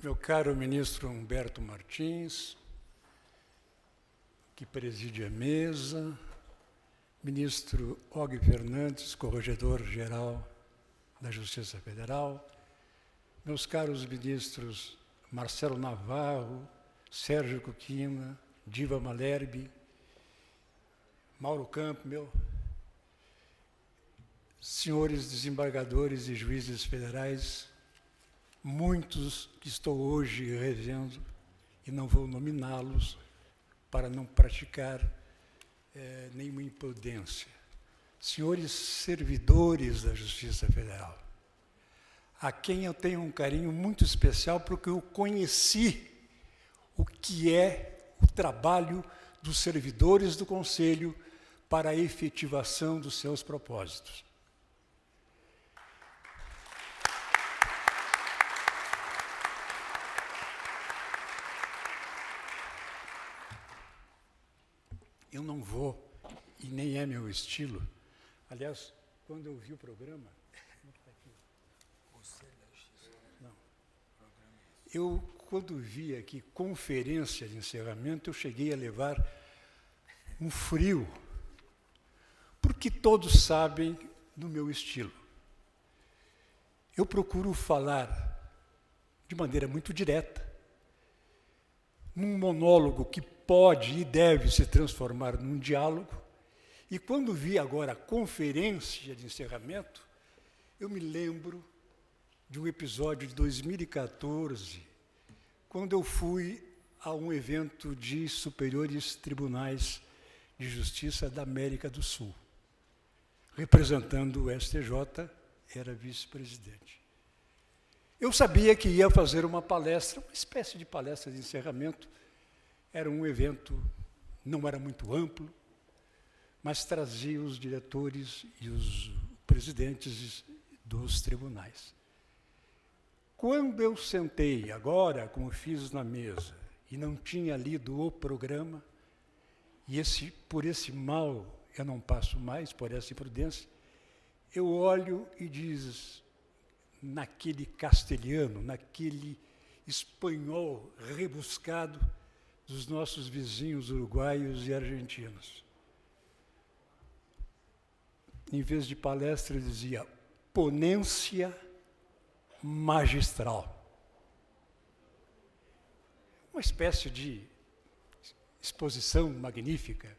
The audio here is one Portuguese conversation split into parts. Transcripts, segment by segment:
Meu caro ministro Humberto Martins, que preside a mesa, ministro Og Fernandes, corregedor-geral da Justiça Federal, meus caros ministros Marcelo Navarro, Sérgio Cuquina, Diva Malherbe, Mauro Campbell, senhores desembargadores e juízes federais, muitos que estou hoje revendo e não vou nominá-los para não praticar nenhuma imprudência. Senhores servidores da Justiça Federal, a quem eu tenho um carinho muito especial porque eu conheci o que é o trabalho dos servidores do Conselho para a efetivação dos seus propósitos. Eu não vou, e nem é meu estilo. Aliás, quando eu vi o programa... Não. Eu, quando vi aqui conferência de encerramento, eu cheguei a levar um frio, porque todos sabem do meu estilo. Eu procuro falar de maneira muito direta, num monólogo que pode e deve se transformar num diálogo, e quando vi agora a conferência de encerramento, eu me lembro de um episódio de 2014, quando eu fui a um evento de superiores tribunais de justiça da América do Sul. Representando o STJ, era vice-presidente. Eu sabia que ia fazer uma palestra, uma espécie de palestra de encerramento. Era um evento, não era muito amplo, mas trazia os diretores e os presidentes dos tribunais. Quando eu sentei agora, como fiz na mesa, e não tinha lido o programa, e por esse mal eu não passo mais, por essa imprudência, eu olho e diz, naquele castelhano, naquele espanhol rebuscado dos nossos vizinhos uruguaios e argentinos. Em vez de palestra, eu dizia ponência magistral. Uma espécie de exposição magnífica.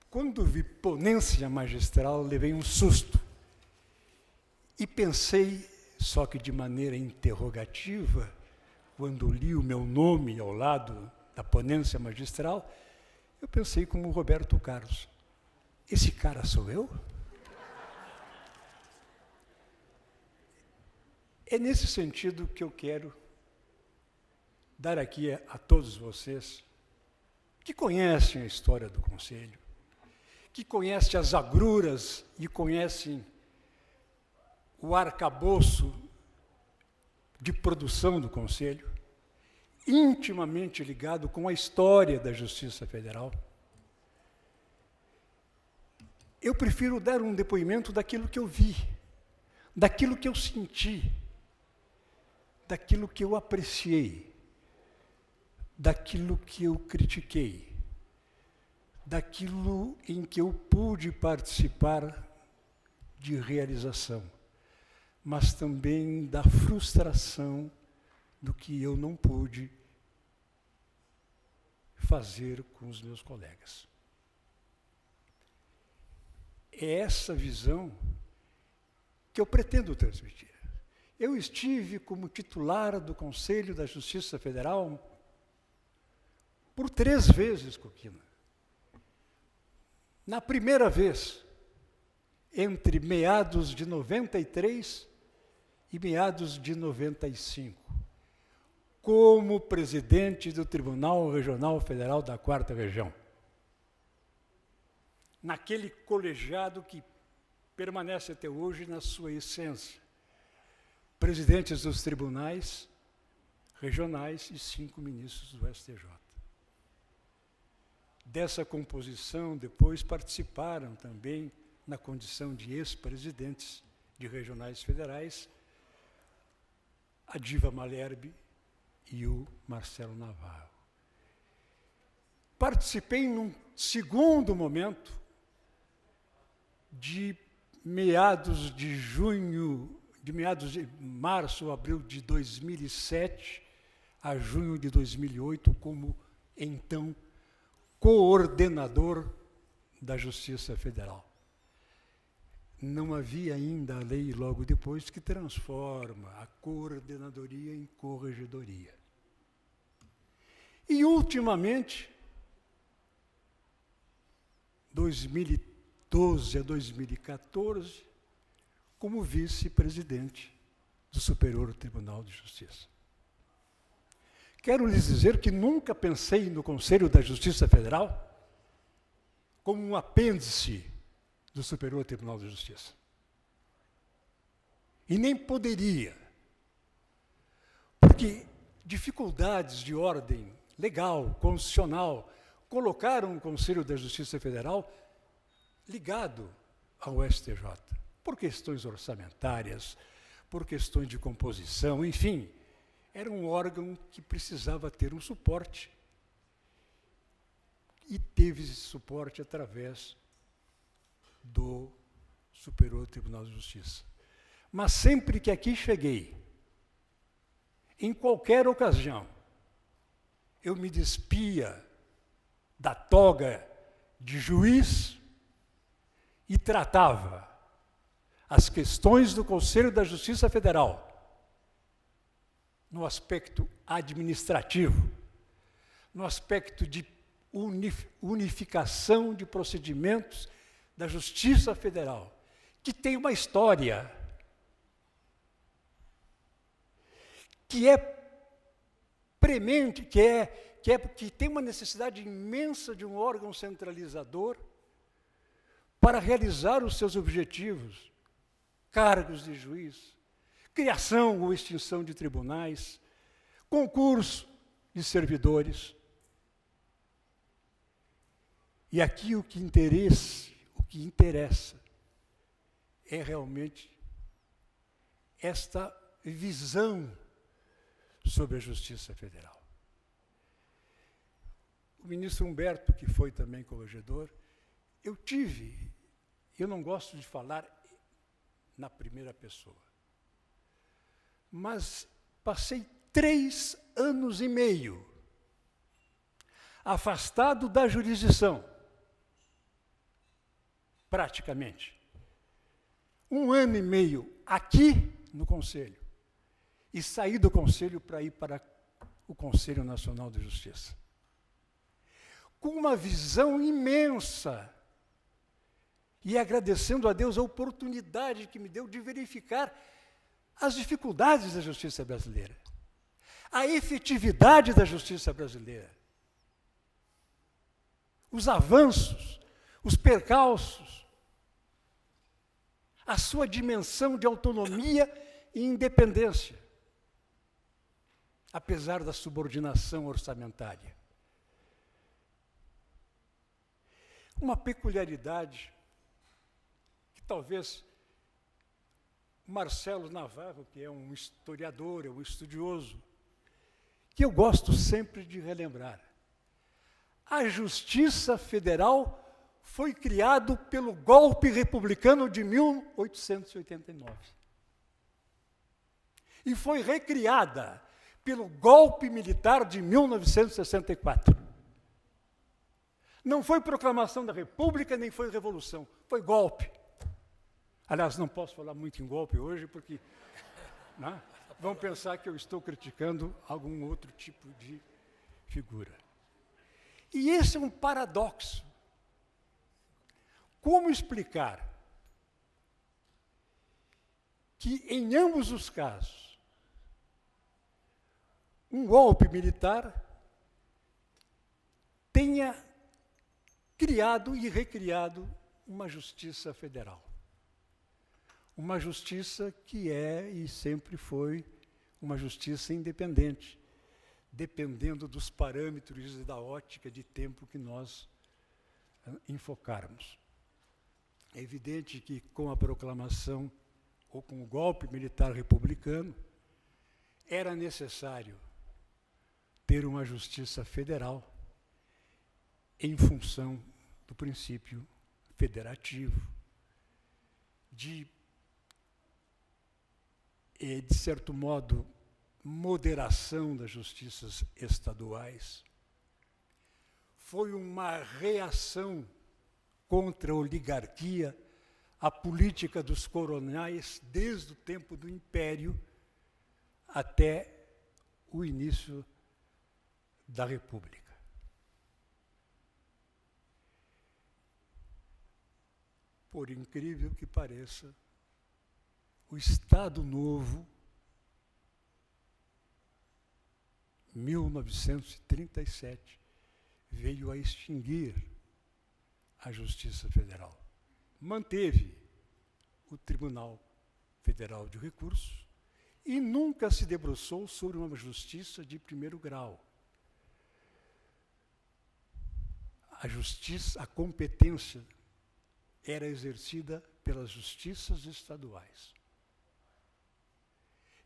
Quando vi ponência magistral, levei um susto. E pensei, só que de maneira interrogativa, quando li o meu nome ao lado da ponência magistral, eu pensei como Roberto Carlos. Esse cara sou eu? É nesse sentido que eu quero dar aqui a todos vocês que conhecem a história do Conselho, que conhecem as agruras e conhecem o arcabouço de produção do Conselho, intimamente ligado com a história da Justiça Federal. Eu prefiro dar um depoimento daquilo que eu vi, daquilo que eu senti, daquilo que eu apreciei, daquilo que eu critiquei, daquilo em que eu pude participar de realização, mas também da frustração do que eu não pude fazer com os meus colegas. É essa visão que eu pretendo transmitir. Eu estive como titular do Conselho da Justiça Federal por 3 vezes, Cuquina. Na primeira vez, entre meados de 93 e meados de 95, como presidente do Tribunal Regional Federal da 4ª Região. Naquele colegiado que permanece até hoje na sua essência. Presidentes dos tribunais regionais e 5 ministros do STJ. Dessa composição, depois participaram também, na condição de ex-presidentes de regionais federais, a Diva Malherbe e o Marcelo Navarro. Participei num segundo momento de meados de março ou abril de 2007 a junho de 2008, como então coordenador da Justiça Federal. Não havia ainda a lei logo depois que transforma a coordenadoria em corregedoria. E, ultimamente, 2012 a 2014, como vice-presidente do Superior Tribunal de Justiça. Quero lhes dizer que nunca pensei no Conselho da Justiça Federal como um apêndice do Superior Tribunal de Justiça. E nem poderia, porque dificuldades de ordem legal, constitucional, colocaram o Conselho da Justiça Federal ligado ao STJ, por questões orçamentárias, por questões de composição, enfim, era um órgão que precisava ter um suporte. E teve esse suporte através do Superior Tribunal de Justiça. Mas sempre que aqui cheguei, em qualquer ocasião, eu me despia da toga de juiz e tratava as questões do Conselho da Justiça Federal no aspecto administrativo, no aspecto de unificação de procedimentos da Justiça Federal, que tem uma história, que é premente, que tem uma necessidade imensa de um órgão centralizador para realizar os seus objetivos, cargos de juiz, criação ou extinção de tribunais, concurso de servidores. E aqui o que interessa é realmente esta visão sobre a Justiça Federal. O ministro Humberto, que foi também corregedor, eu não gosto de falar na primeira pessoa, mas passei 3 anos e meio afastado da jurisdição, praticamente. 1 ano e meio aqui no Conselho, e saí do Conselho para ir para o Conselho Nacional de Justiça. Com uma visão imensa, e agradecendo a Deus a oportunidade que me deu de verificar as dificuldades da justiça brasileira, a efetividade da justiça brasileira, os avanços, os percalços, a sua dimensão de autonomia e independência, apesar da subordinação orçamentária. Uma peculiaridade que talvez Marcelo Navarro, que é um historiador, é um estudioso, que eu gosto sempre de relembrar. A Justiça Federal foi criada pelo golpe republicano de 1889. E foi recriada pelo golpe militar de 1964. Não foi proclamação da República, nem foi revolução, foi golpe. Aliás, não posso falar muito em golpe hoje, porque né, vão pensar que eu estou criticando algum outro tipo de figura. E esse é um paradoxo. Como explicar que, em ambos os casos, um golpe militar tenha criado e recriado uma justiça federal? Uma justiça que é e sempre foi uma justiça independente, dependendo dos parâmetros e da ótica de tempo que nós enfocarmos. É evidente que com a proclamação ou com o golpe militar republicano, era necessário ter uma justiça federal em função do princípio federativo, de certo modo, moderação das justiças estaduais. Foi uma reação contra a oligarquia, a política dos coronéis, desde o tempo do Império até o início da República. Por incrível que pareça, o Estado Novo, 1937, veio a extinguir a Justiça Federal. Manteve o Tribunal Federal de Recursos e nunca se debruçou sobre uma justiça de primeiro grau. A competência era exercida pelas justiças estaduais.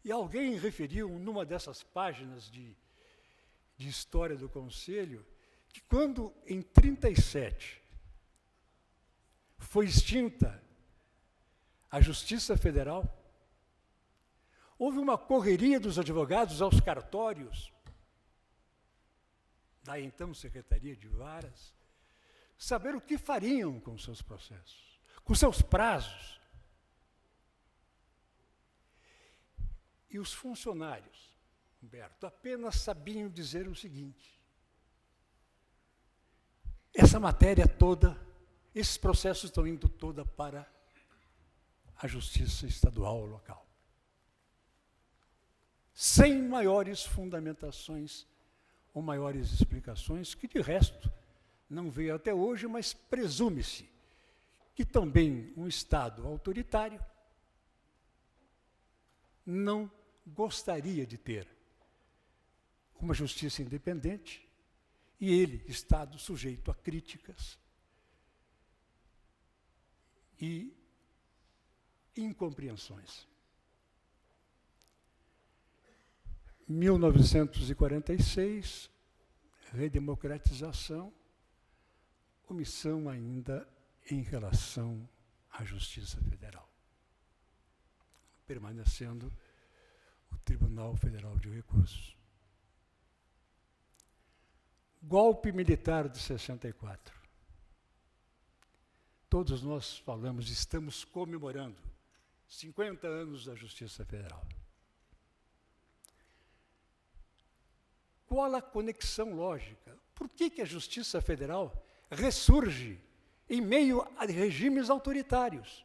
E alguém referiu, numa dessas páginas de história do Conselho, que quando, em 1937, foi extinta a Justiça Federal, houve uma correria dos advogados aos cartórios, da então Secretaria de Varas, saber o que fariam com seus processos, com seus prazos. E os funcionários, Humberto, apenas sabiam dizer o seguinte: essa matéria toda, esses processos estão indo toda para a justiça estadual local. Sem maiores fundamentações ou maiores explicações, que de resto não veio até hoje, mas presume-se que também um Estado autoritário não gostaria de ter uma justiça independente e ele, Estado, sujeito a críticas e incompreensões. 1946, redemocratização, omissão ainda em relação à Justiça Federal, permanecendo o Tribunal Federal de Recursos. Golpe militar de 64. Todos nós falamos, estamos comemorando 50 anos da Justiça Federal. Qual a conexão lógica? Por que a Justiça Federal ressurge em meio a regimes autoritários?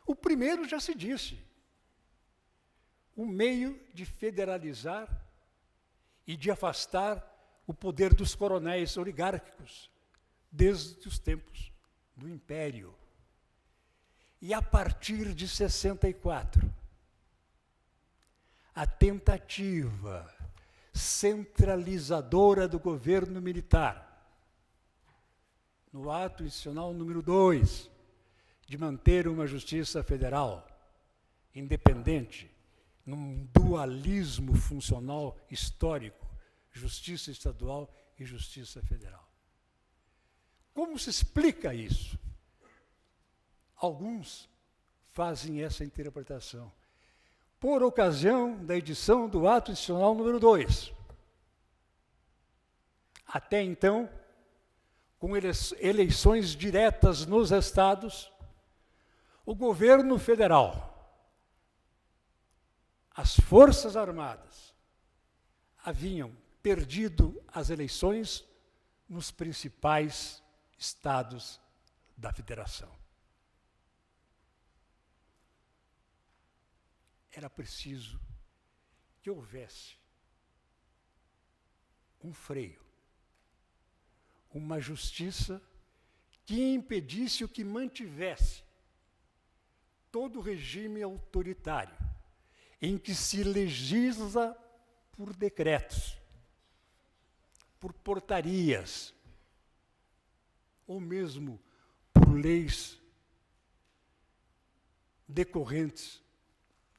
O primeiro já se disse, um meio de federalizar e de afastar o poder dos coronéis oligárquicos desde os tempos do Império. E a partir de 64, a tentativa centralizadora do governo militar, no ato institucional número 2, de manter uma justiça federal independente, num dualismo funcional histórico, justiça estadual e justiça federal. Como se explica isso? Alguns fazem essa interpretação. Por ocasião da edição do ato institucional número 2. Até então, com eleições diretas nos estados, o governo federal, as Forças Armadas, haviam perdido as eleições nos principais estados da federação. Era preciso que houvesse um freio, uma justiça que impedisse o que mantivesse todo o regime autoritário, em que se legisla por decretos, por portarias, ou mesmo por leis decorrentes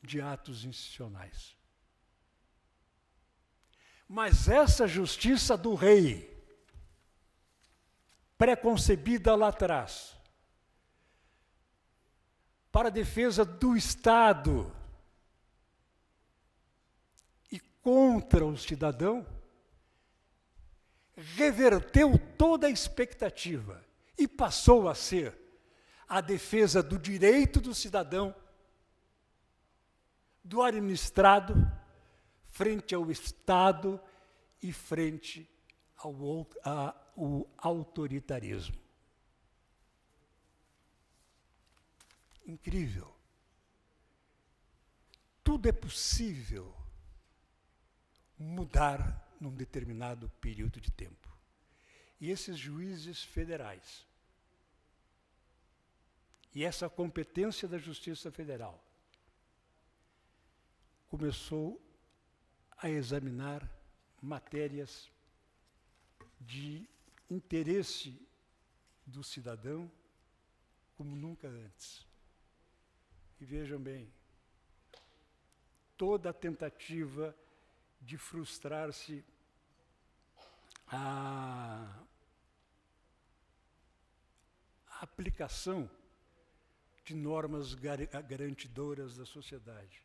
de atos institucionais. Mas essa justiça do rei, preconcebida lá atrás, para a defesa do Estado e contra o cidadão, reverteu toda a expectativa e passou a ser a defesa do direito do cidadão, do administrado, frente ao Estado e frente ao autoritarismo. Incrível. Tudo é possível mudar num determinado período de tempo. E esses juízes federais, e essa competência da Justiça Federal, começou a examinar matérias de interesse do cidadão como nunca antes. E vejam bem, toda a tentativa de frustrar-se a aplicação de normas garantidoras da sociedade.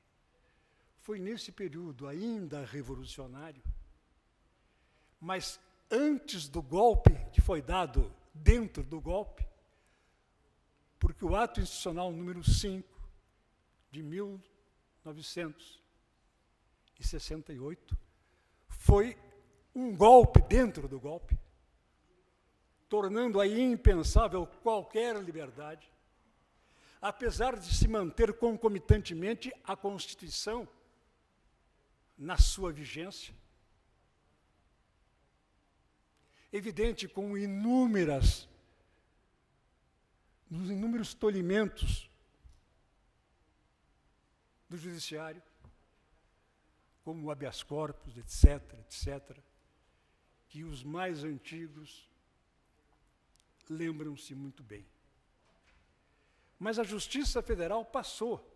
Foi nesse período ainda revolucionário, mas antes do golpe que foi dado dentro do golpe, porque o ato institucional número 5 de 1968 foi um golpe dentro do golpe, tornando aí impensável qualquer liberdade, apesar de se manter concomitantemente a Constituição na sua vigência. Evidente, com inúmeros tolimentos do judiciário, como o habeas corpus, etc., etc., que os mais antigos lembram-se muito bem. Mas a Justiça Federal passou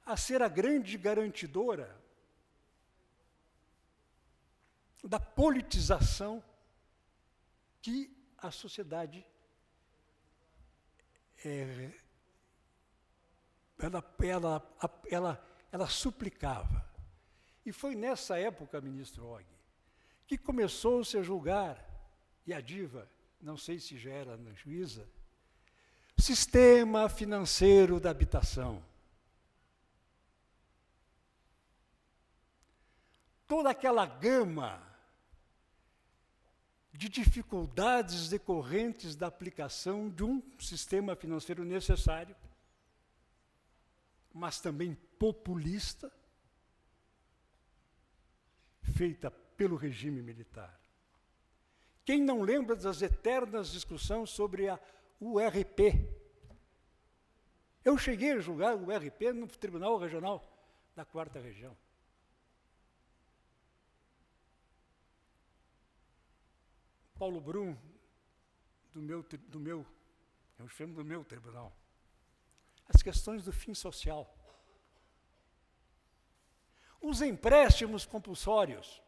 a ser a grande garantidora da politização que a sociedade ela suplicava. E foi nessa época, ministro Og, que começou-se a julgar, e a diva, não sei se já era na juíza, sistema financeiro da habitação. Toda aquela gama de dificuldades decorrentes da aplicação de um sistema financeiro necessário, mas também populista, feita pelo regime militar. Quem não lembra das eternas discussões sobre a URP? Eu cheguei a julgar o URP no Tribunal Regional da 4ª Região. Paulo Brum, eu chamo do meu tribunal, as questões do fim social. Os empréstimos compulsórios.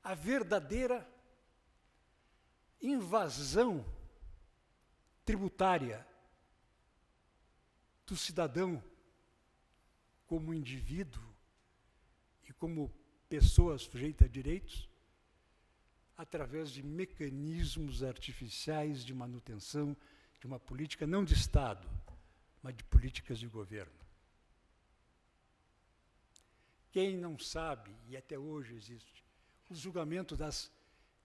A verdadeira invasão tributária do cidadão como indivíduo e como pessoa sujeita a direitos, através de mecanismos artificiais de manutenção de uma política não de Estado, mas de políticas de governo. Quem não sabe, e até hoje existe, o julgamento das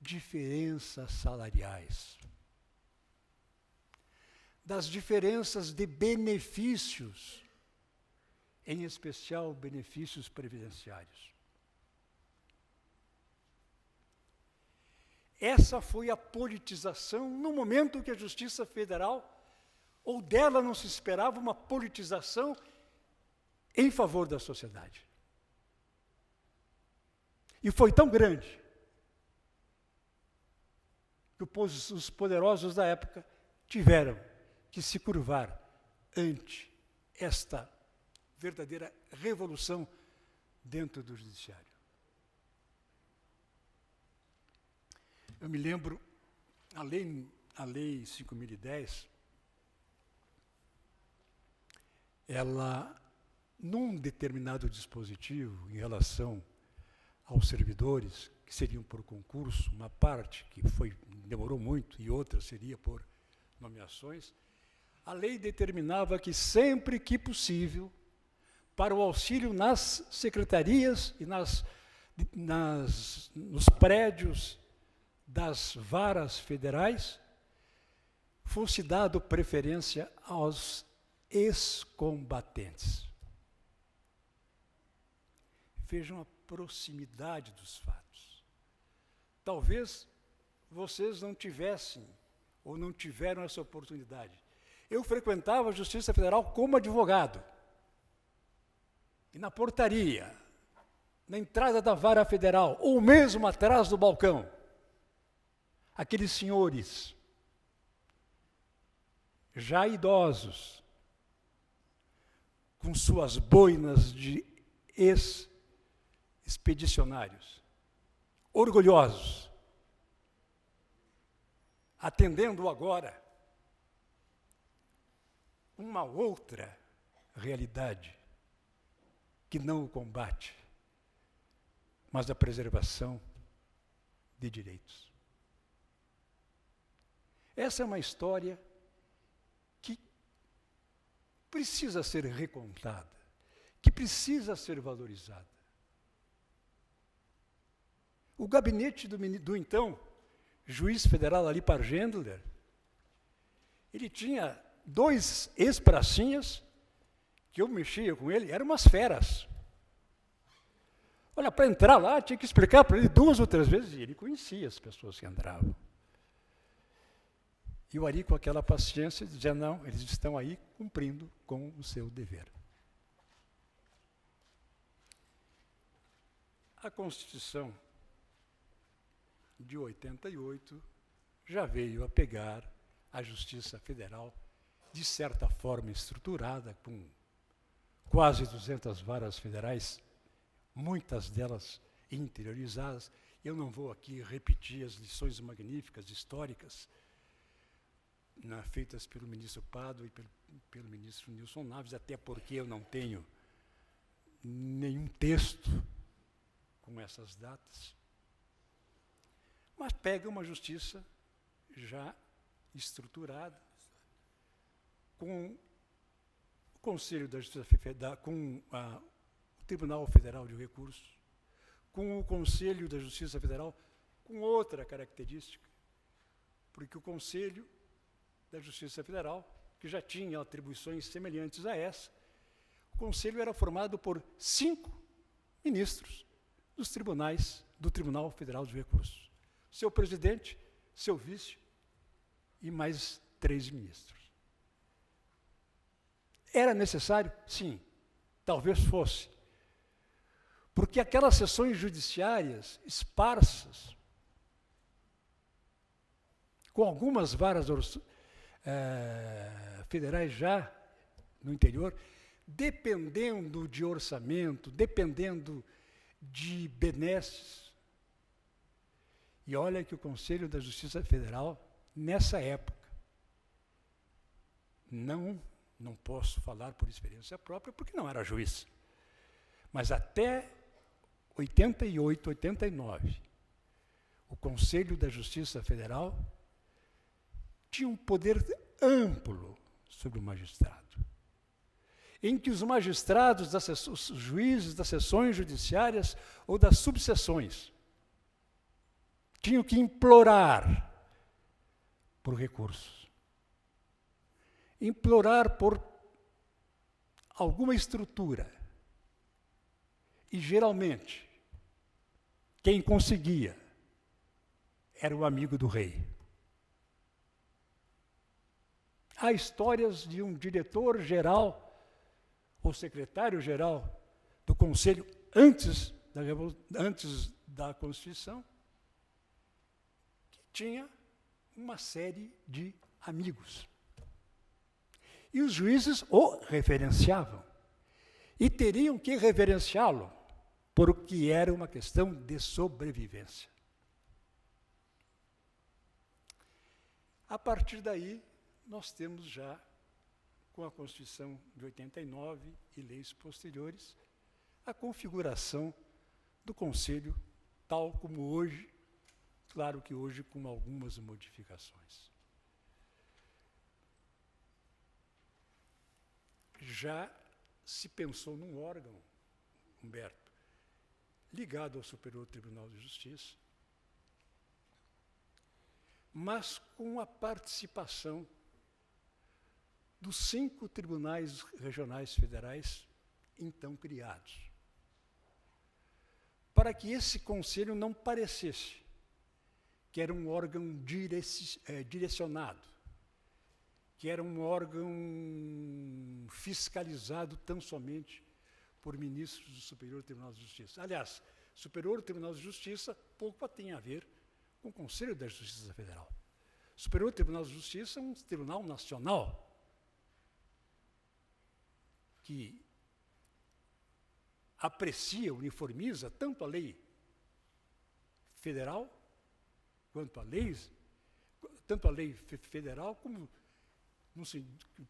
diferenças salariais, das diferenças de benefícios, em especial benefícios previdenciários. Essa foi a politização no momento que a Justiça Federal, ou dela não se esperava uma politização em favor da sociedade. E foi tão grande que os poderosos da época tiveram que se curvar ante esta verdadeira revolução dentro do judiciário. Eu me lembro, a lei 5.010, ela, num determinado dispositivo em relação aos servidores, que seriam por concurso, uma parte que demorou muito e outra seria por nomeações, a lei determinava que sempre que possível, para o auxílio nas secretarias e nos prédios das varas federais, fosse dado preferência aos ex-combatentes. Vejam a proximidade dos fatos. Talvez vocês não tivessem ou não tiveram essa oportunidade. Eu frequentava a Justiça Federal como advogado. E na portaria, na entrada da vara federal, ou mesmo atrás do balcão, aqueles senhores, já idosos, com suas boinas de ex-expedicionários, orgulhosos, atendendo agora uma outra realidade que não o combate, mas a preservação de direitos. Essa é uma história que precisa ser recontada, que precisa ser valorizada. O gabinete do então juiz federal Ali Pargendler, ele tinha 2 ex-pracinhas, que eu mexia com ele, eram umas feras. Olha, para entrar lá, tinha que explicar para ele 2 ou 3 vezes, e ele conhecia as pessoas que entravam. E o Ari, com aquela paciência, dizia, não, eles estão aí cumprindo com o seu dever. A Constituição de 88 já veio a pegar a Justiça Federal de certa forma estruturada, com quase 200 varas federais, muitas delas interiorizadas. Eu não vou aqui repetir as lições magníficas, históricas, feitas pelo ministro Pádua e pelo ministro Nilson Naves, até porque eu não tenho nenhum texto com essas datas. Mas pega uma justiça já estruturada, com o Conselho da Justiça Federal, com o Tribunal Federal de Recursos, com o Conselho da Justiça Federal, com outra característica, porque o Conselho da Justiça Federal, que já tinha atribuições semelhantes a essa, o Conselho era formado por 5 ministros dos tribunais do Tribunal Federal de Recursos. Seu presidente, seu vice e mais 3 ministros. Era necessário? Sim, talvez fosse. Porque aquelas sessões judiciárias esparsas, com algumas varas federais já no interior, dependendo de orçamento, dependendo de benesses. E olha que o Conselho da Justiça Federal, nessa época, não posso falar por experiência própria, porque não era juiz, mas até 88, 89, o Conselho da Justiça Federal tinha um poder amplo sobre o magistrado, em que os magistrados, os juízes das sessões judiciárias ou das subseções tinham que implorar por recursos, implorar por alguma estrutura. E, geralmente, quem conseguia era o amigo do rei. Há histórias de um diretor-geral ou secretário-geral do Conselho antes da Constituição, que tinha uma série de amigos. E os juízes o referenciavam. e teriam que reverenciá-lo, porque era uma questão de sobrevivência. A partir daí, nós temos já, com a Constituição de 89 e leis posteriores, a configuração do Conselho tal como hoje, claro que hoje com algumas modificações. Já se pensou num órgão, Humberto, ligado ao Superior Tribunal de Justiça, mas com a participação dos 5 tribunais regionais federais então criados, para que esse conselho não parecesse que era um órgão direcionado, que era um órgão fiscalizado tão somente por ministros do Superior Tribunal de Justiça. Aliás, o Superior Tribunal de Justiça pouco tem a ver com o Conselho da Justiça Federal. O Superior Tribunal de Justiça é um tribunal nacional que aprecia, uniformiza tanto a lei federal quanto a leis, tanto a lei federal como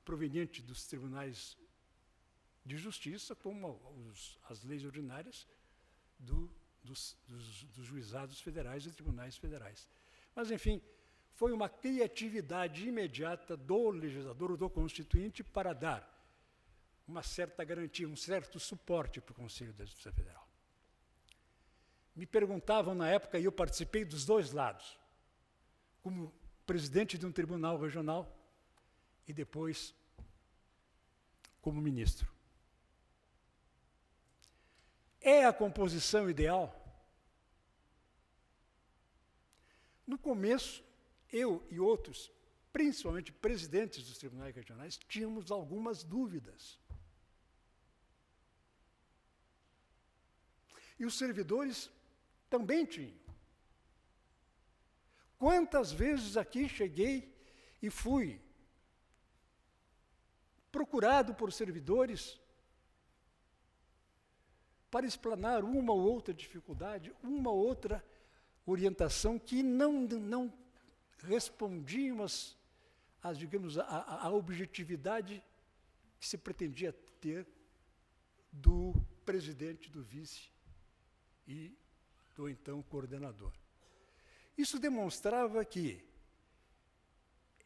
proveniente dos tribunais de justiça, como as leis ordinárias dos juizados federais e tribunais federais. Mas, enfim, foi uma criatividade imediata do legislador, do constituinte, para dar uma certa garantia, um certo suporte para o Conselho da Justiça Federal. Me perguntavam na época, e eu participei dos dois lados, como presidente de um tribunal regional e depois como ministro. É a composição ideal? No começo, eu e outros, principalmente presidentes dos tribunais regionais, tínhamos algumas dúvidas. E os servidores também tinham. Quantas vezes aqui cheguei e fui procurado por servidores para explanar uma ou outra dificuldade, uma ou outra orientação que não respondiam digamos, a objetividade que se pretendia ter do presidente, do vice e do então coordenador. Isso demonstrava que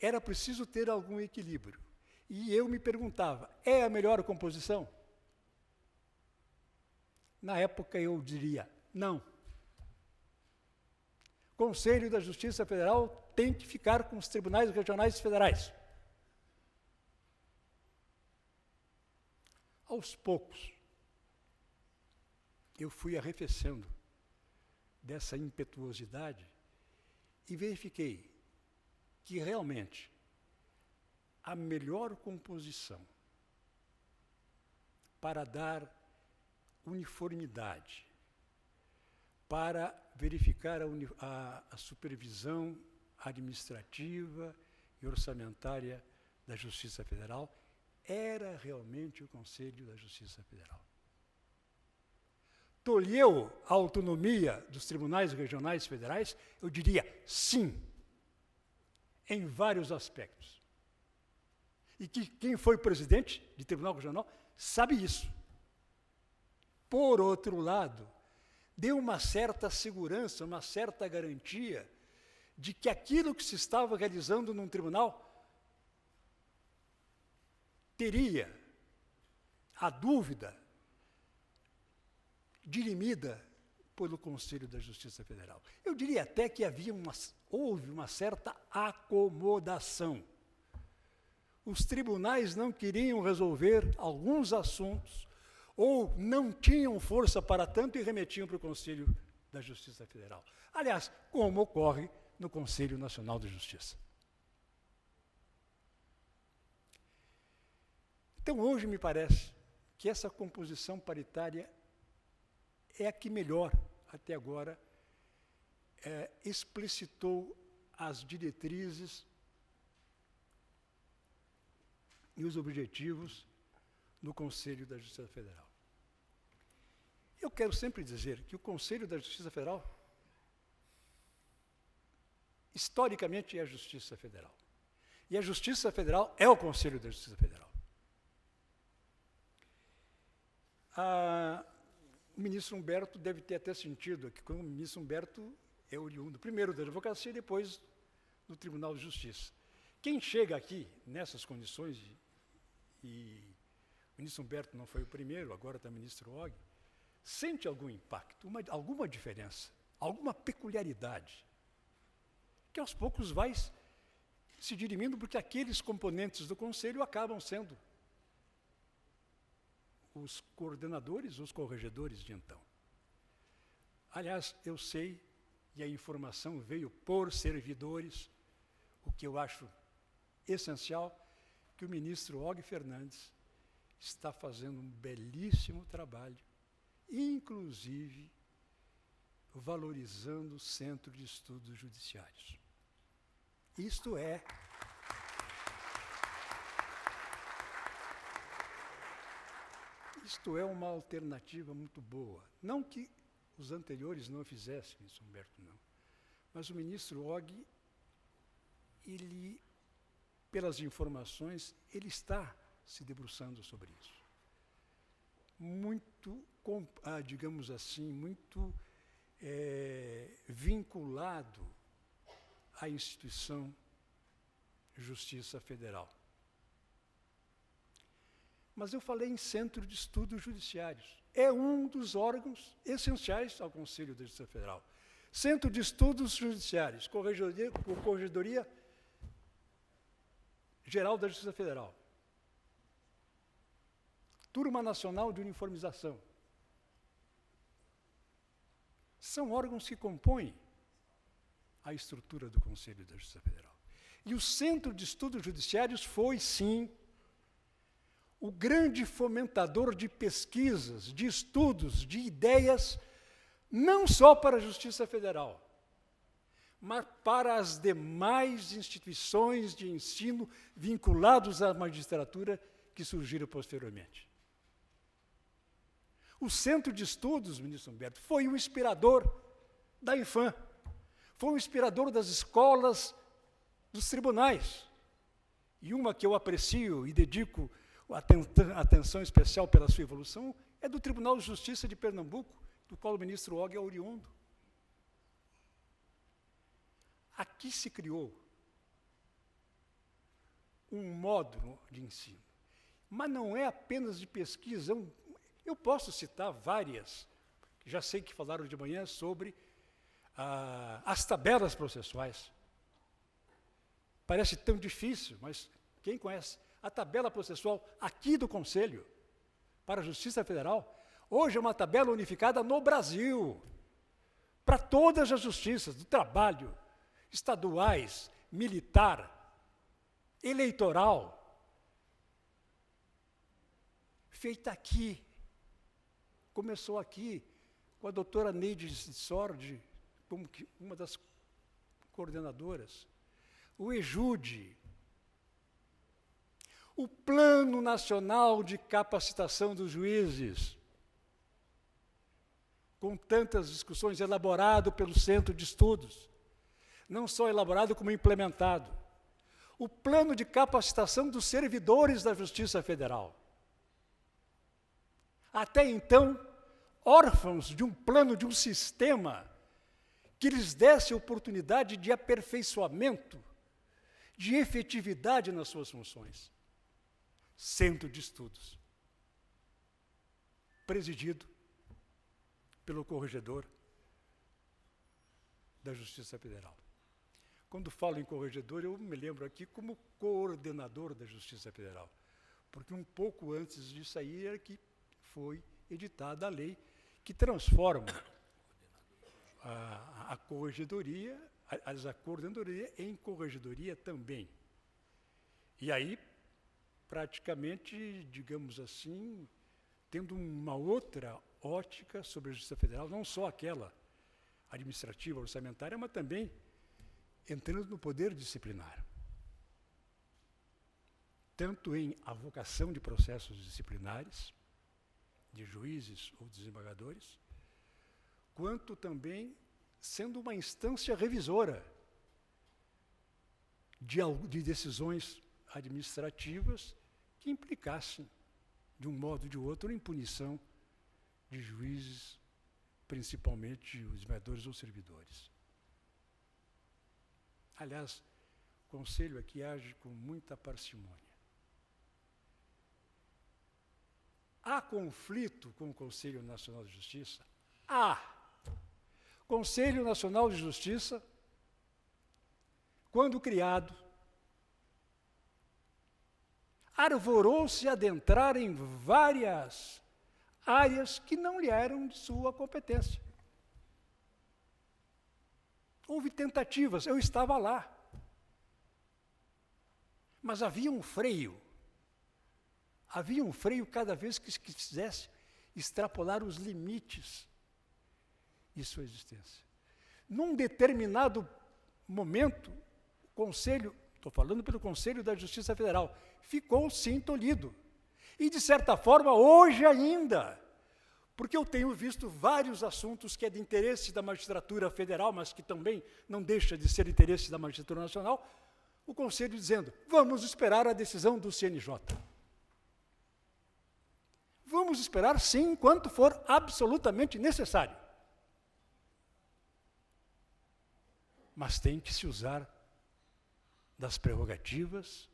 era preciso ter algum equilíbrio. E eu me perguntava, é a melhor composição? Na época eu diria, não. Conselho da Justiça Federal tem que ficar com os tribunais regionais federais. Aos poucos, eu fui arrefecendo dessa impetuosidade e verifiquei que realmente a melhor composição para dar uniformidade, para verificar a supervisão administrativa e orçamentária da Justiça Federal, era realmente o Conselho da Justiça Federal. Tolheu a autonomia dos tribunais regionais federais? Eu diria sim, em vários aspectos. E que quem foi presidente de tribunal regional sabe isso. Por outro lado, deu uma certa segurança, uma certa garantia de que aquilo que se estava realizando num tribunal teria a dúvida dirimida pelo Conselho da Justiça Federal. Eu diria até que houve uma certa acomodação. Os tribunais não queriam resolver alguns assuntos ou não tinham força para tanto e remetiam para o Conselho da Justiça Federal. Aliás, como ocorre no Conselho Nacional de Justiça. Então, hoje me parece que essa composição paritária é a que melhor, até agora, explicitou as diretrizes e os objetivos do Conselho da Justiça Federal. Eu quero sempre dizer que o Conselho da Justiça Federal, historicamente, é a Justiça Federal. E a Justiça Federal é o Conselho da Justiça Federal. O ministro Humberto deve ter até sentido aqui, quando o ministro Humberto é oriundo, primeiro da advocacia e depois do Tribunal de Justiça. Quem chega aqui nessas condições, e o ministro Humberto não foi o primeiro, agora está o ministro Og, sente algum impacto, alguma diferença, alguma peculiaridade, que aos poucos vai se dirimindo, porque aqueles componentes do Conselho acabam sendo os coordenadores, os corregedores de então. Aliás, eu sei, e a informação veio por servidores, o que eu acho essencial, que o ministro Og Fernandes está fazendo um belíssimo trabalho, inclusive valorizando o Centro de Estudos Judiciários. Isto é uma alternativa muito boa. Não que os anteriores não fizessem isso, Humberto, não. Mas o ministro Og, ele, pelas informações, ele está se debruçando sobre isso. Muito, digamos assim, muito vinculado à instituição Justiça Federal. Mas eu falei em Centro de Estudos Judiciários. É um dos órgãos essenciais ao Conselho da Justiça Federal. Centro de Estudos Judiciários, Corregedoria Geral da Justiça Federal. Turma Nacional de Uniformização. São órgãos que compõem a estrutura do Conselho da Justiça Federal. E o Centro de Estudos Judiciários foi, sim, o grande fomentador de pesquisas, de estudos, de ideias, não só para a Justiça Federal, mas para as demais instituições de ensino vinculados à magistratura que surgiram posteriormente. O Centro de Estudos, ministro Humberto, foi o inspirador da Infam, foi o inspirador das escolas, dos tribunais. E uma que eu aprecio e dedico atenção especial pela sua evolução é do Tribunal de Justiça de Pernambuco, do qual o ministro Og é oriundo. Aqui se criou um módulo de ensino, mas não é apenas de pesquisa. Eu posso citar várias, já sei que falaram de manhã sobre as tabelas processuais. Parece tão difícil, mas quem conhece? A tabela processual aqui do Conselho para a Justiça Federal, hoje é uma tabela unificada no Brasil, para todas as justiças, do trabalho, estaduais, militar, eleitoral, feita aqui. Começou aqui com a doutora Neide Sordi, como uma das coordenadoras, o EJUDE, o Plano Nacional de Capacitação dos Juízes, com tantas discussões, elaborado pelo Centro de Estudos, não só elaborado, como implementado. O Plano de Capacitação dos Servidores da Justiça Federal. Até então, órfãos de um plano, de um sistema que lhes desse oportunidade de aperfeiçoamento, de efetividade nas suas funções. Centro de Estudos, presidido pelo corregedor da Justiça Federal. Quando falo em corregedor, eu me lembro aqui como coordenador da Justiça Federal, porque um pouco antes disso aí era que foi editada a lei que transforma a corregedoria, a coordenadoria em corregedoria também. E aí, praticamente, digamos assim, tendo uma outra ótica sobre a Justiça Federal, não só aquela administrativa, orçamentária, mas também entrando no poder disciplinar. Tanto em avocação de processos disciplinares, de juízes ou desembargadores, quanto também sendo uma instância revisora de decisões administrativas que implicassem, de um modo ou de outro, em punição de juízes, principalmente os desembargadores ou servidores. Aliás, o Conselho aqui age com muita parcimônia. Há conflito com o Conselho Nacional de Justiça? Há. Conselho Nacional de Justiça, quando criado, arvorou-se a adentrar em várias áreas que não lhe eram de sua competência. Houve tentativas, eu estava lá. Mas havia um freio cada vez que quisesse extrapolar os limites de sua existência. Num determinado momento, o Conselho, estou falando pelo Conselho da Justiça Federal, ficou sim tolhido. E, de certa forma, hoje ainda, porque eu tenho visto vários assuntos que é de interesse da magistratura federal, mas que também não deixa de ser interesse da magistratura nacional, o Conselho dizendo, vamos esperar a decisão do CNJ. Vamos esperar, sim, enquanto for absolutamente necessário. Mas tem que se usar das prerrogativas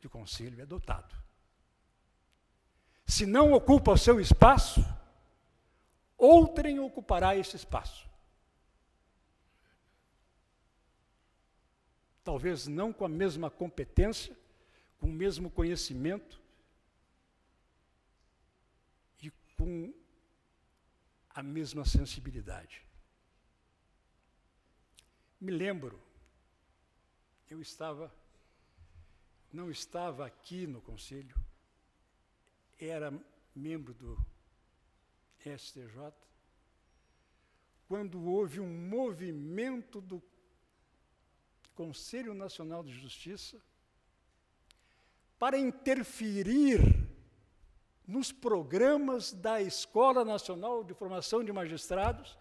que o Conselho é dotado. Se não ocupa o seu espaço, outrem ocupará esse espaço. Talvez não com a mesma competência, com o mesmo conhecimento e com a mesma sensibilidade. Me lembro, não estava aqui no Conselho, era membro do STJ, quando houve um movimento do Conselho Nacional de Justiça para interferir nos programas da Escola Nacional de Formação de Magistrados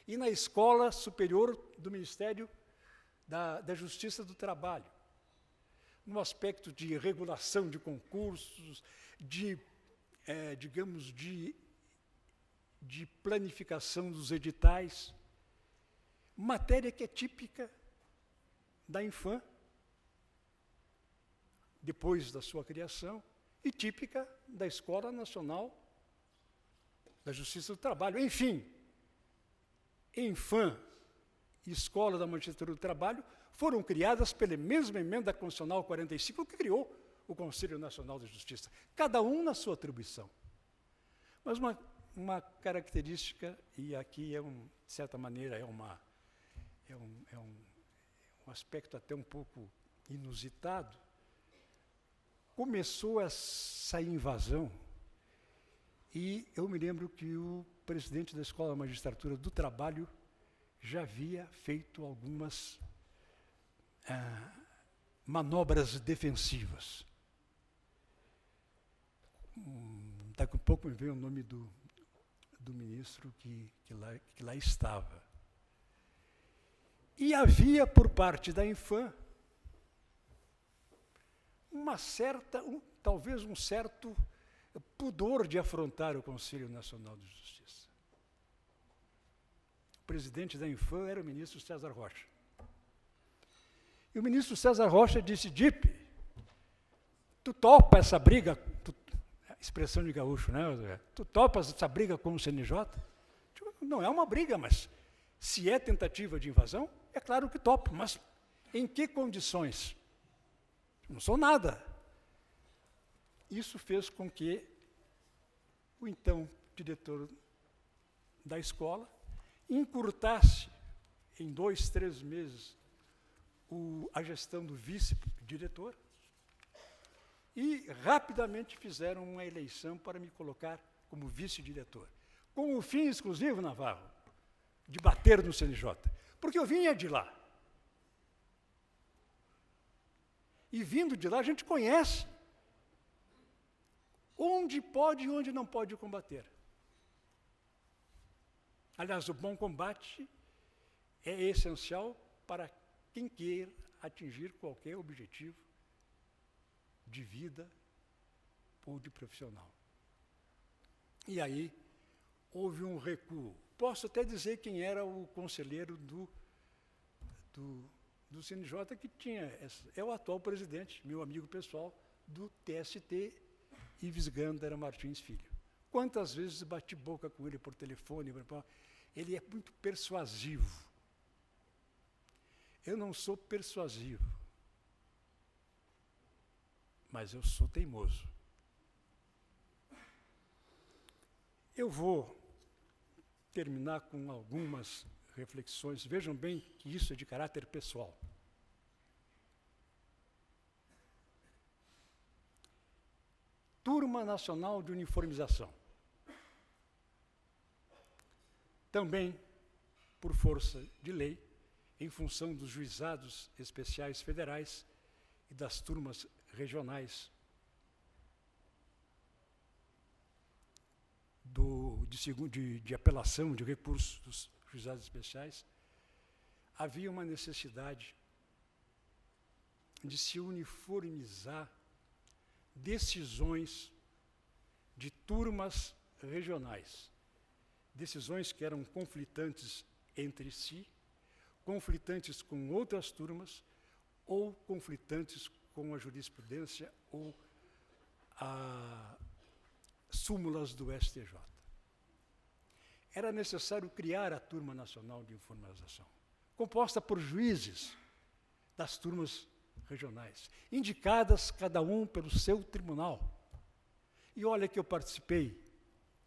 e na Escola Superior do Ministério da Justiça do Trabalho, no aspecto de regulação de concursos, digamos, de planificação dos editais, matéria que é típica da Infam, depois da sua criação, e típica da Escola Nacional da Justiça do Trabalho. Enfim, Infam e Escola da Magistratura do Trabalho foram criadas pela mesma emenda constitucional 45 que criou o Conselho Nacional de Justiça, cada um na sua atribuição. Mas uma característica, e aqui de certa maneira um aspecto até um pouco inusitado, começou essa invasão e eu me lembro que o presidente da Escola da Magistratura do Trabalho já havia feito algumas manobras defensivas. Daqui a pouco me veio o nome do ministro que lá estava. E havia, por parte da Infam, talvez um certo pudor de afrontar o Conselho Nacional de Justiça. O presidente da Infam era o ministro César Rocha. E o ministro César Rocha disse, Dipe, tu topa essa briga, expressão de gaúcho, né? Tu topas essa briga com o CNJ? Não é uma briga, mas se é tentativa de invasão, é claro que topo, mas em que condições? Não sou nada. Isso fez com que o então diretor da escola encurtasse em 2, 3 meses a gestão do vice-diretor e rapidamente fizeram uma eleição para me colocar como vice-diretor, com o fim exclusivo, Navarro, de bater no CNJ, porque eu vinha de lá. E vindo de lá, a gente conhece onde pode e onde não pode combater. Aliás, o bom combate é essencial para quem queira atingir qualquer objetivo de vida ou de profissional. E aí, houve um recuo. Posso até dizer quem era o conselheiro do CNJ que tinha, é o atual presidente, meu amigo pessoal, do TST, Ives Gandara Martins Filho. Quantas vezes bati boca com ele por telefone, ele é muito persuasivo. Eu não sou persuasivo, mas eu sou teimoso. Eu vou terminar com algumas reflexões. Vejam bem que isso é de caráter pessoal. Turma Nacional de Uniformização. Também, por força de lei, em função dos juizados especiais federais e das turmas regionais de apelação, de recursos dos juizados especiais, havia uma necessidade de se uniformizar decisões de turmas regionais, decisões que eram conflitantes entre si, conflitantes com outras turmas, ou conflitantes com a jurisprudência ou as súmulas do STJ. Era necessário criar a Turma Nacional de Uniformização, composta por juízes das turmas regionais, indicadas cada um pelo seu tribunal. E olha que eu participei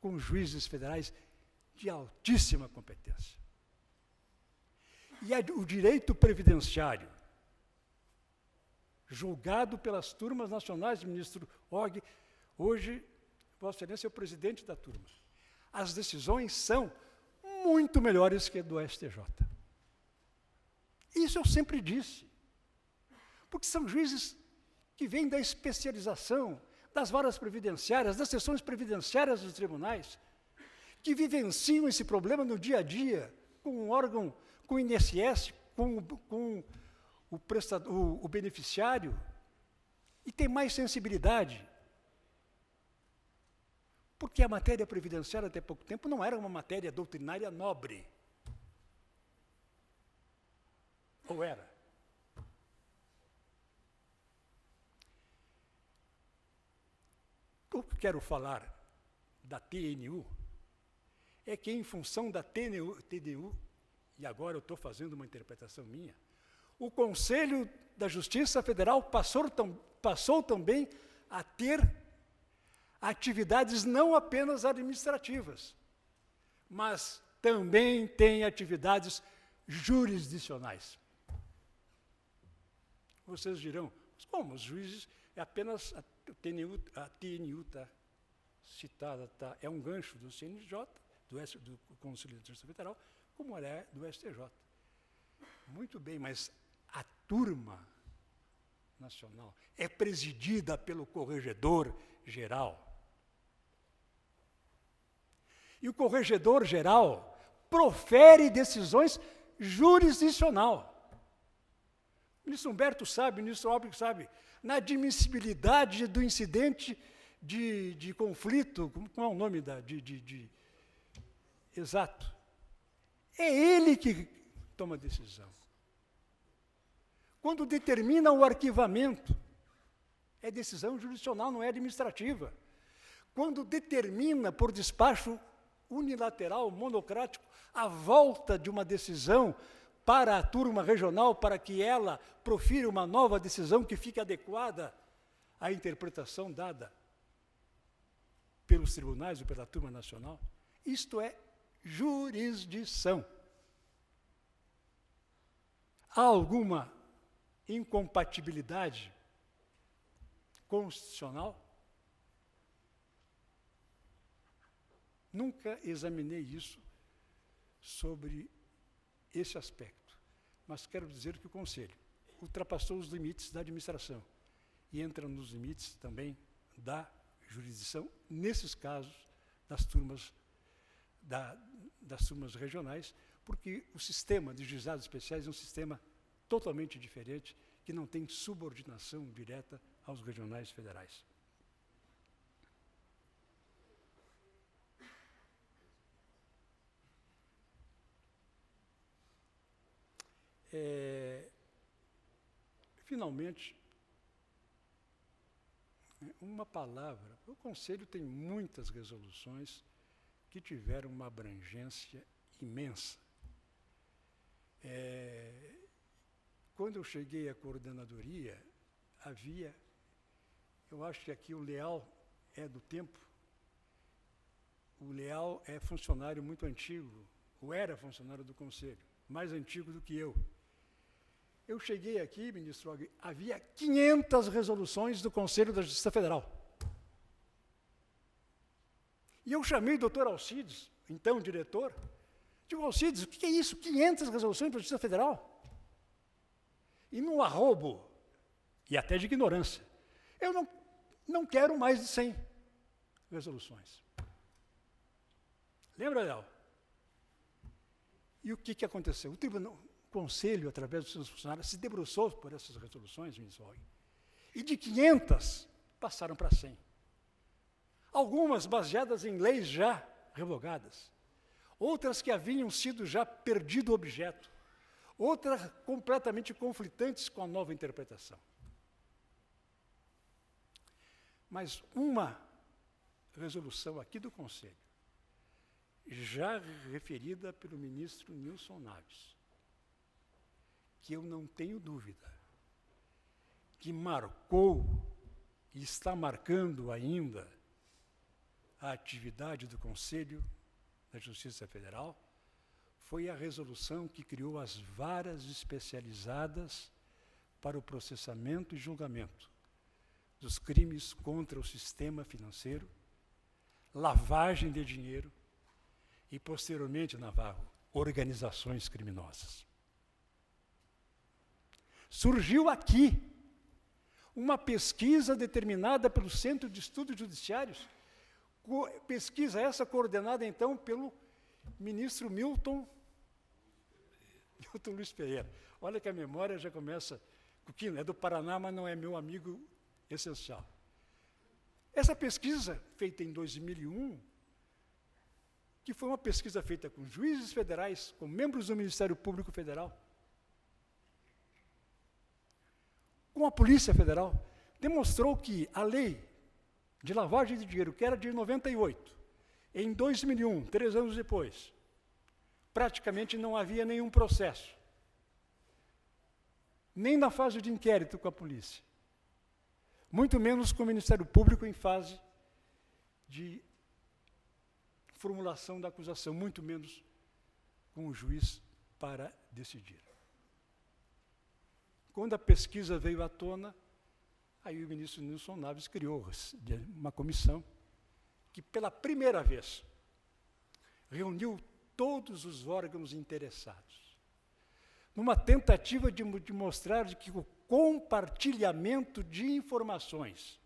com juízes federais de altíssima competência. E o direito previdenciário, julgado pelas turmas nacionais, ministro Og, hoje, Vossa Excelência é o presidente da turma. As decisões são muito melhores que a do STJ. Isso eu sempre disse. Porque são juízes que vêm da especialização, das varas previdenciárias, das sessões previdenciárias dos tribunais, que vivenciam esse problema no dia a dia, com o órgão, com o INSS, com o beneficiário, e tem mais sensibilidade. Porque a matéria previdenciária, até pouco tempo, não era uma matéria doutrinária nobre. Ou era? O que quero falar da TNU é que, em função da TNU, e agora eu estou fazendo uma interpretação minha, o Conselho da Justiça Federal passou também a ter atividades não apenas administrativas, mas também tem atividades jurisdicionais. Vocês dirão, como os juízes, é apenas a TNU está citada, é um gancho do CNJ, do Conselho de Justiça Federal, como é do STJ. Muito bem, mas a turma nacional é presidida pelo corregedor-geral. E o corregedor-geral profere decisões jurisdicional. O ministro Humberto sabe, o ministro Albright sabe, na admissibilidade do incidente de conflito, qual é o nome exato? É ele que toma a decisão. Quando determina o arquivamento, é decisão jurisdicional, não é administrativa. Quando determina, por despacho unilateral, monocrático, a volta de uma decisão para a turma regional, para que ela profira uma nova decisão que fique adequada à interpretação dada pelos tribunais ou pela turma nacional, isto é jurisdição. Há alguma incompatibilidade constitucional? Nunca examinei isso sobre esse aspecto, mas quero dizer que o Conselho ultrapassou os limites da administração e entra nos limites também da jurisdição, nesses casos, das turmas regionais, porque o sistema de juizados especiais é um sistema totalmente diferente, que não tem subordinação direta aos regionais federais. Finalmente, uma palavra. O Conselho tem muitas resoluções que tiveram uma abrangência imensa. Quando eu cheguei à coordenadoria, havia, eu acho que aqui o Leal é do tempo, o Leal é funcionário muito antigo, ou era funcionário do Conselho, mais antigo do que eu. Eu cheguei aqui, ministro Algui, havia 500 resoluções do Conselho da Justiça Federal. E eu chamei o doutor Alcides, então diretor, digo, Alcides, o que é isso? 500 resoluções da Justiça Federal? E num arrobo, e até de ignorância, eu não quero mais de 100 resoluções. Lembra, Léo? E o que aconteceu? O Conselho, através dos seus funcionários, se debruçou por essas resoluções, ministro Algui, e de 500 passaram para 100. Algumas baseadas em leis já revogadas, outras que haviam sido já perdido o objeto, outras completamente conflitantes com a nova interpretação. Mas uma resolução aqui do Conselho, já referida pelo ministro Nilson Naves, que eu não tenho dúvida, que marcou e está marcando ainda a atividade do Conselho da Justiça Federal, foi a resolução que criou as varas especializadas para o processamento e julgamento dos crimes contra o sistema financeiro, lavagem de dinheiro e, posteriormente, Navarro, organizações criminosas. Surgiu aqui uma pesquisa determinada pelo Centro de Estudos Judiciários, pesquisa essa coordenada, então, pelo ministro Milton Luiz Pereira. Olha que a memória já começa, é do Paraná, mas não é meu amigo essencial. Essa pesquisa, feita em 2001, que foi uma pesquisa feita com juízes federais, com membros do Ministério Público Federal, com a Polícia Federal, demonstrou que a lei de lavagem de dinheiro, que era de 98, em 2001, 3 anos depois, praticamente não havia nenhum processo, nem na fase de inquérito com a polícia, muito menos com o Ministério Público em fase de formulação da acusação, muito menos com o juiz para decidir. Quando a pesquisa veio à tona, aí o ministro Nilson Naves criou uma comissão que, pela primeira vez, reuniu todos os órgãos interessados, numa tentativa de mostrar que o compartilhamento de informações,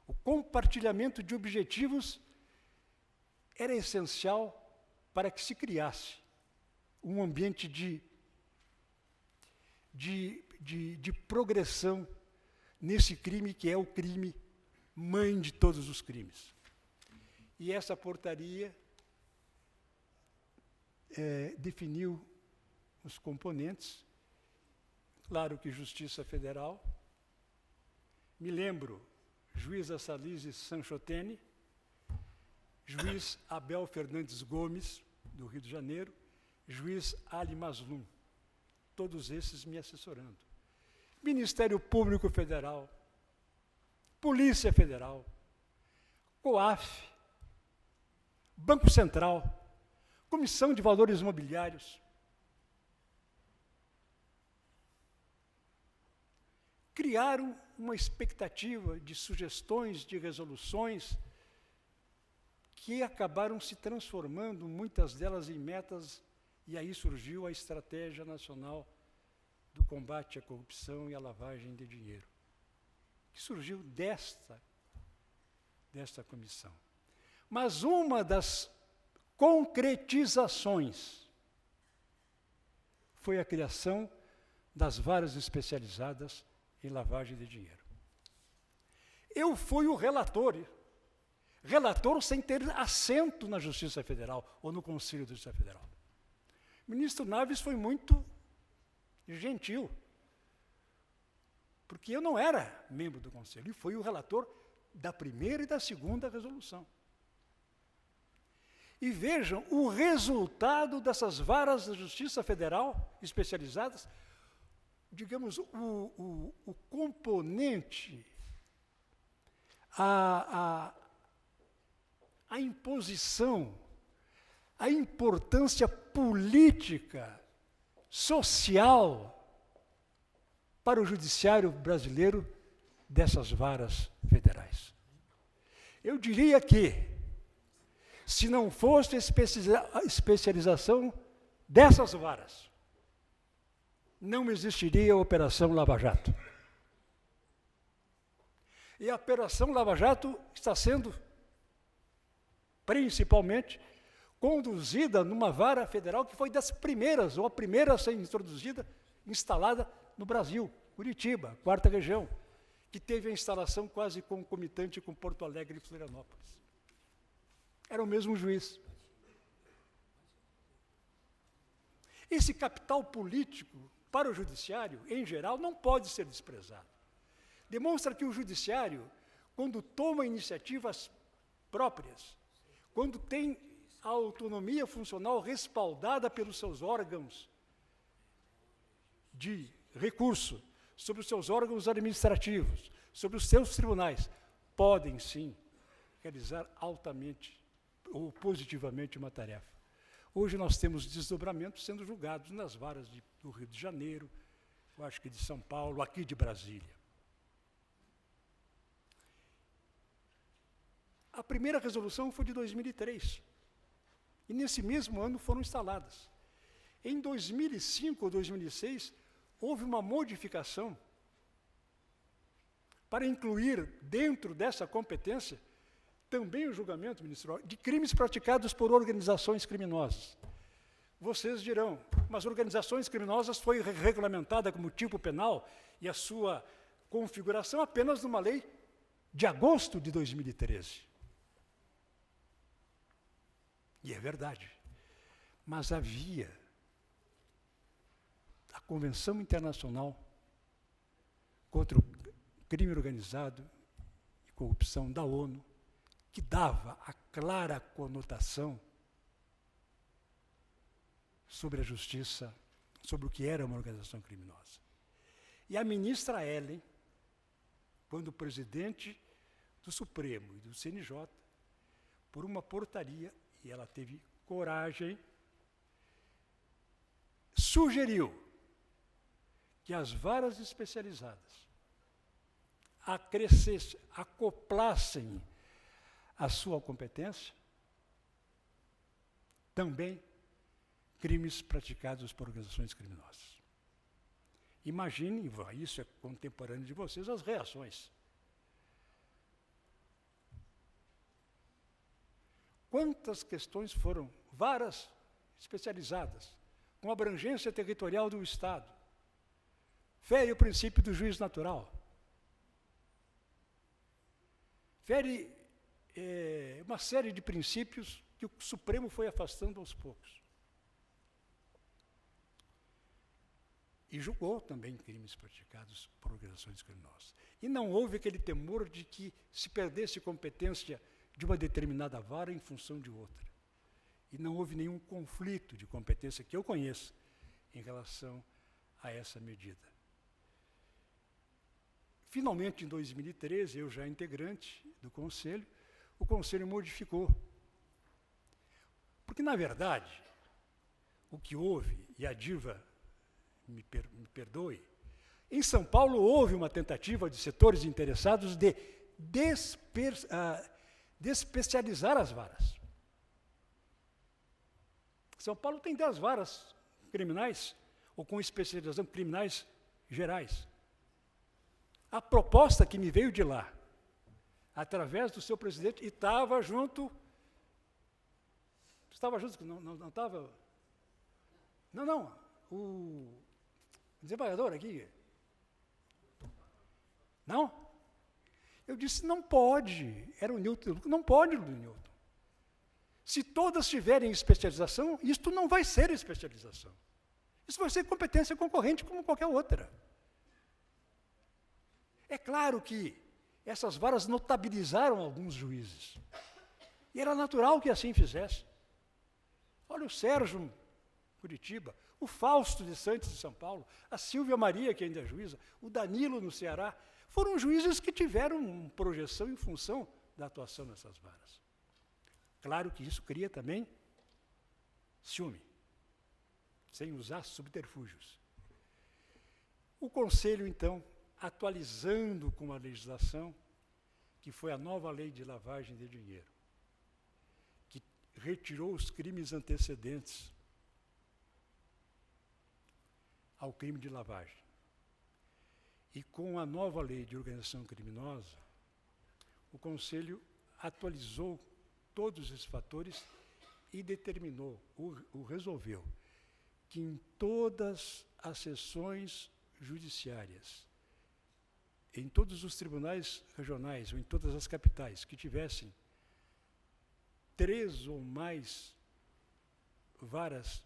o compartilhamento de objetivos era essencial para que se criasse um ambiente de progressão nesse crime que é o crime mãe de todos os crimes. E essa portaria definiu os componentes. Claro que Justiça Federal. Me lembro, juíza Salise Sanchotene, juiz Abel Fernandes Gomes, do Rio de Janeiro, juiz Ali Maslum, todos esses me assessorando. Ministério Público Federal, Polícia Federal, COAF, Banco Central, Comissão de Valores Mobiliários. Criaram uma expectativa de sugestões, de resoluções, que acabaram se transformando, muitas delas em metas, e aí surgiu a Estratégia Nacional do Combate à Corrupção e à Lavagem de Dinheiro, que surgiu desta comissão. Mas uma das concretizações foi a criação das varas especializadas em lavagem de dinheiro. Eu fui o relator sem ter assento na Justiça Federal ou no Conselho da Justiça Federal. O ministro Naves foi muito gentil, porque eu não era membro do Conselho, e fui o relator da primeira e da segunda resolução. E vejam o resultado dessas varas da Justiça Federal especializadas, digamos, o componente, a imposição, a importância política, social, para o judiciário brasileiro dessas varas federais. Eu diria que, se não fosse a especialização dessas varas, não existiria a Operação Lava Jato. E a Operação Lava Jato está sendo, principalmente, conduzida numa vara federal que foi das primeiras, ou a primeira a ser introduzida, instalada no Brasil, Curitiba, 4ª região, que teve a instalação quase concomitante com Porto Alegre e Florianópolis. Era o mesmo juiz. Esse capital político para o judiciário, em geral, não pode ser desprezado. Demonstra que o judiciário, quando toma iniciativas próprias, quando tem a autonomia funcional respaldada pelos seus órgãos de recurso, sobre os seus órgãos administrativos, sobre os seus tribunais, podem, sim, realizar altamente ou positivamente uma tarefa. Hoje nós temos desdobramentos sendo julgados nas varas do Rio de Janeiro, eu acho que de São Paulo, aqui de Brasília. A primeira resolução foi de 2003, e nesse mesmo ano foram instaladas. Em 2005 ou 2006, houve uma modificação para incluir dentro dessa competência também o julgamento, ministro, de crimes praticados por organizações criminosas. Vocês dirão, mas organizações criminosas foi regulamentada como tipo penal e a sua configuração apenas numa lei de agosto de 2013. E é verdade. Mas havia a Convenção Internacional contra o Crime Organizado e Corrupção da ONU, que dava a clara conotação sobre a justiça, sobre o que era uma organização criminosa. E a ministra Ellen, quando presidente do Supremo e do CNJ, por uma portaria, e ela teve coragem, sugeriu que as varas especializadas acoplassem a sua competência também crimes praticados por organizações criminosas. Imaginem, isso é contemporâneo de vocês, as reações. Quantas questões foram varas especializadas, com abrangência territorial do Estado, fere o princípio do juiz natural, fere uma série de princípios que o Supremo foi afastando aos poucos. E julgou também crimes praticados por organizações criminosas. E não houve aquele temor de que se perdesse competência de uma determinada vara em função de outra. E não houve nenhum conflito de competência que eu conheça em relação a essa medida. Finalmente, em 2013, eu já integrante do Conselho, o Conselho modificou. Porque, na verdade, o que houve, e a Diva me perdoe, em São Paulo houve uma tentativa de setores interessados de despecializar as varas. São Paulo tem 10 varas criminais, ou com especialização criminais gerais. A proposta que me veio de lá, através do seu presidente, e estava junto. Estava junto, não estava. Não, o desembargador aqui. Não? Eu disse, não pode. Era o Newton, não pode, Newton. Se todas tiverem especialização, isto não vai ser especialização. Isso vai ser competência concorrente como qualquer outra. É claro que essas varas notabilizaram alguns juízes. E era natural que assim fizesse. Olha o Sérgio Curitiba, o Fausto de Santos de São Paulo, a Silvia Maria, que ainda é juíza, o Danilo no Ceará, foram juízes que tiveram projeção em função da atuação nessas varas. Claro que isso cria também ciúme, sem usar subterfúgios. O Conselho, então, atualizando com a legislação, que foi a nova lei de lavagem de dinheiro, que retirou os crimes antecedentes ao crime de lavagem. E com a nova lei de organização criminosa, o Conselho atualizou todos esses fatores e determinou, resolveu, que em todas as sessões judiciárias, em todos os tribunais regionais ou em todas as capitais que tivessem 3 ou mais varas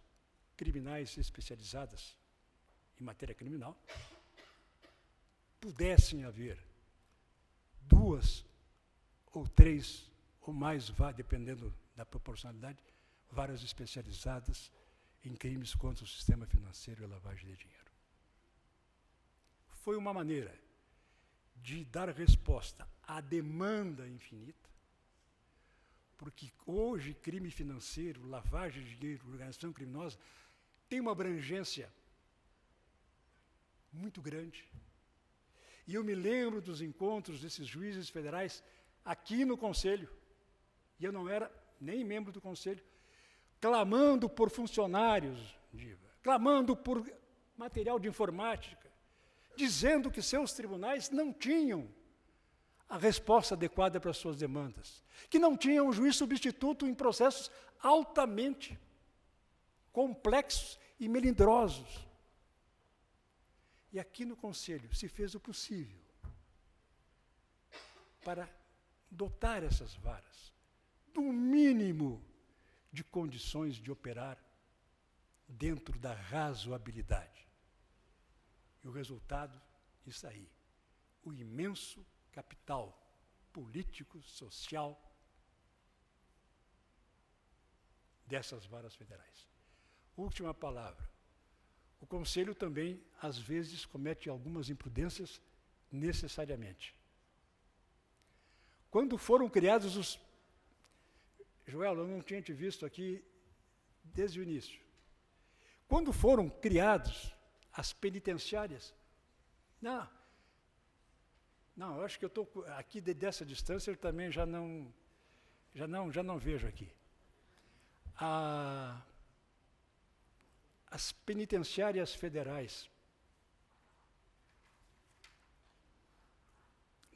criminais especializadas em matéria criminal, pudessem haver 2 ou 3 ou mais, dependendo da proporcionalidade, varas especializadas em crimes contra o sistema financeiro e lavagem de dinheiro. Foi uma maneira de dar resposta à demanda infinita, porque hoje crime financeiro, lavagem de dinheiro, organização criminosa, tem uma abrangência muito grande. E eu me lembro dos encontros desses juízes federais aqui no Conselho, e eu não era nem membro do Conselho, clamando por funcionários, clamando por material de informática, dizendo que seus tribunais não tinham a resposta adequada para as suas demandas, que não tinham um juiz substituto em processos altamente complexos e melindrosos. E aqui no Conselho se fez o possível para dotar essas varas do mínimo de condições de operar dentro da razoabilidade. E o resultado, isso aí, o imenso capital político, social dessas varas federais. Última palavra. O Conselho também, às vezes, comete algumas imprudências necessariamente. Quando foram criados os... Joel, eu não tinha te visto aqui desde o início. Quando foram criados as penitenciárias, não, eu acho que eu estou aqui dessa distância, eu também já não vejo aqui. As penitenciárias federais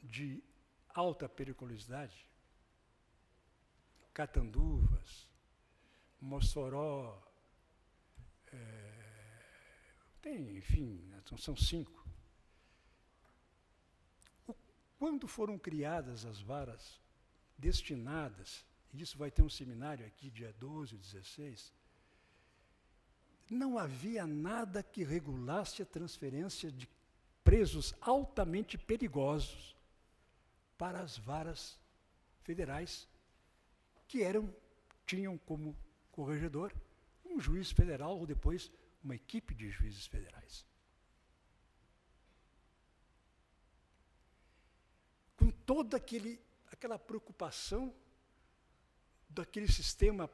de alta periculosidade, Catanduvas, Mossoró, tem, enfim, são 5. Quando foram criadas as varas destinadas, e isso vai ter um seminário aqui dia 12 e 16, não havia nada que regulasse a transferência de presos altamente perigosos para as varas federais, que tinham como corregedor um juiz federal ou depois uma equipe de juízes federais. Com toda aquela preocupação daquele sistema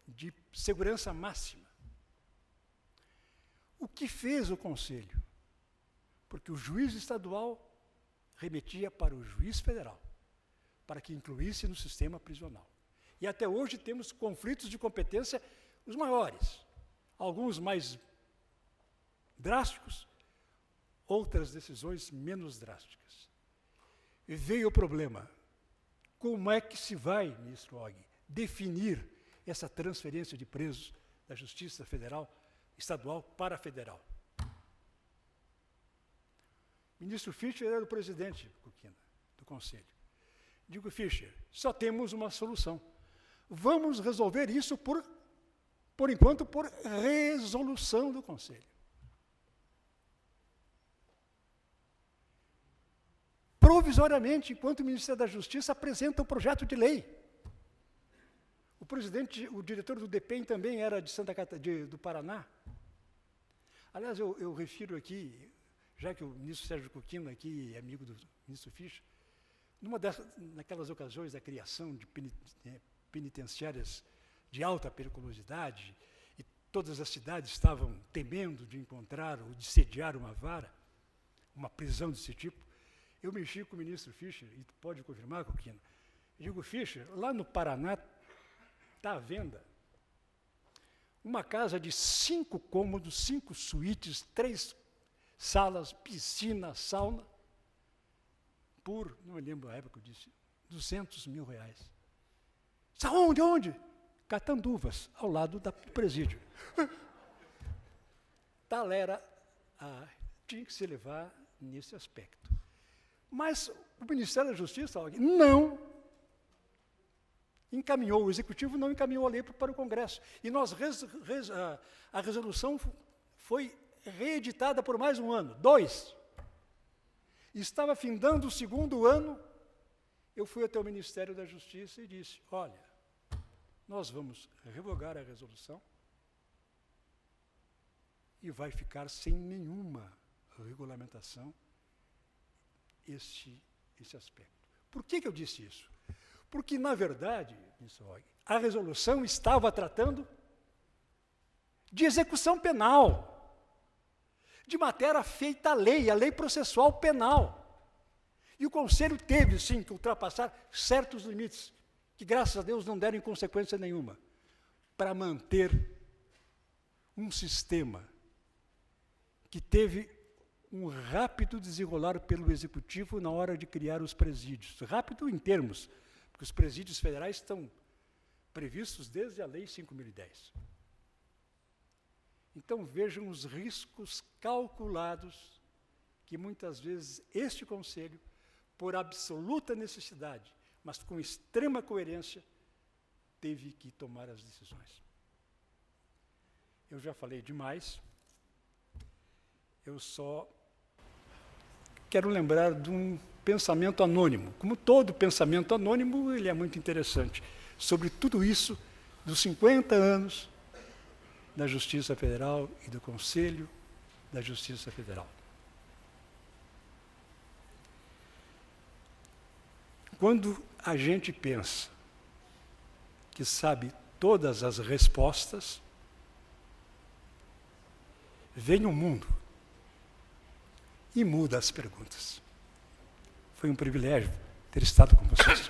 de segurança máxima. O que fez o Conselho? Porque o juiz estadual remetia para o juiz federal, para que incluísse no sistema prisional. E até hoje temos conflitos de competência os maiores, alguns mais drásticos, outras decisões menos drásticas. veio o problema. Como é que se vai, ministro Og, definir essa transferência de presos da Justiça Federal, estadual para a federal? O ministro Fischer era o presidente, Kukina, do Conselho. Digo, Fischer, só temos uma solução. Vamos resolver isso, por enquanto, por resolução do Conselho. Provisoriamente, enquanto o Ministério da Justiça apresenta o projeto de lei. O diretor do DPEM também era do Paraná. Aliás, eu refiro aqui, já que o ministro Sérgio Kukina aqui é amigo do ministro Fischer, naquelas ocasiões da criação de penitenciárias de alta periculosidade, e todas as cidades estavam temendo de encontrar ou de sediar uma vara, uma prisão desse tipo, eu mexi com o ministro Fischer, e tu pode confirmar, Kukina, eu digo, Fischer, lá no Paraná está à venda uma casa de 5 cômodos, 5 suítes, 3 salas, piscina, sauna, por, não me lembro a época que eu disse, R$200 mil. Onde? Catanduvas, ao lado do presídio. Tal era tinha que se levar nesse aspecto. Mas o Ministério da Justiça não encaminhou, o Executivo não encaminhou a lei para o Congresso. E a resolução foi reeditada por mais um ano, 2. Estava findando o 2º ano, eu fui até o Ministério da Justiça e disse, olha, nós vamos revogar a resolução e vai ficar sem nenhuma regulamentação esse aspecto. Por que eu disse isso? Porque, na verdade, a resolução estava tratando de execução penal, de matéria feita à lei, a lei processual penal. E o Conselho teve, sim, que ultrapassar certos limites, que, graças a Deus, não deram consequência nenhuma, para manter um sistema que teve um rápido desenrolar pelo Executivo na hora de criar os presídios. Rápido em termos, porque os presídios federais estão previstos desde a Lei 5.010. Então, vejam os riscos calculados que, muitas vezes, este Conselho, por absoluta necessidade, mas com extrema coerência, teve que tomar as decisões. Eu já falei demais, eu só quero lembrar de um pensamento anônimo. Como todo pensamento anônimo, ele é muito interessante. Sobre tudo isso, dos 50 anos da Justiça Federal e do Conselho da Justiça Federal. Quando a gente pensa que sabe todas as respostas, vem o mundo e muda as perguntas. Foi um privilégio ter estado com vocês.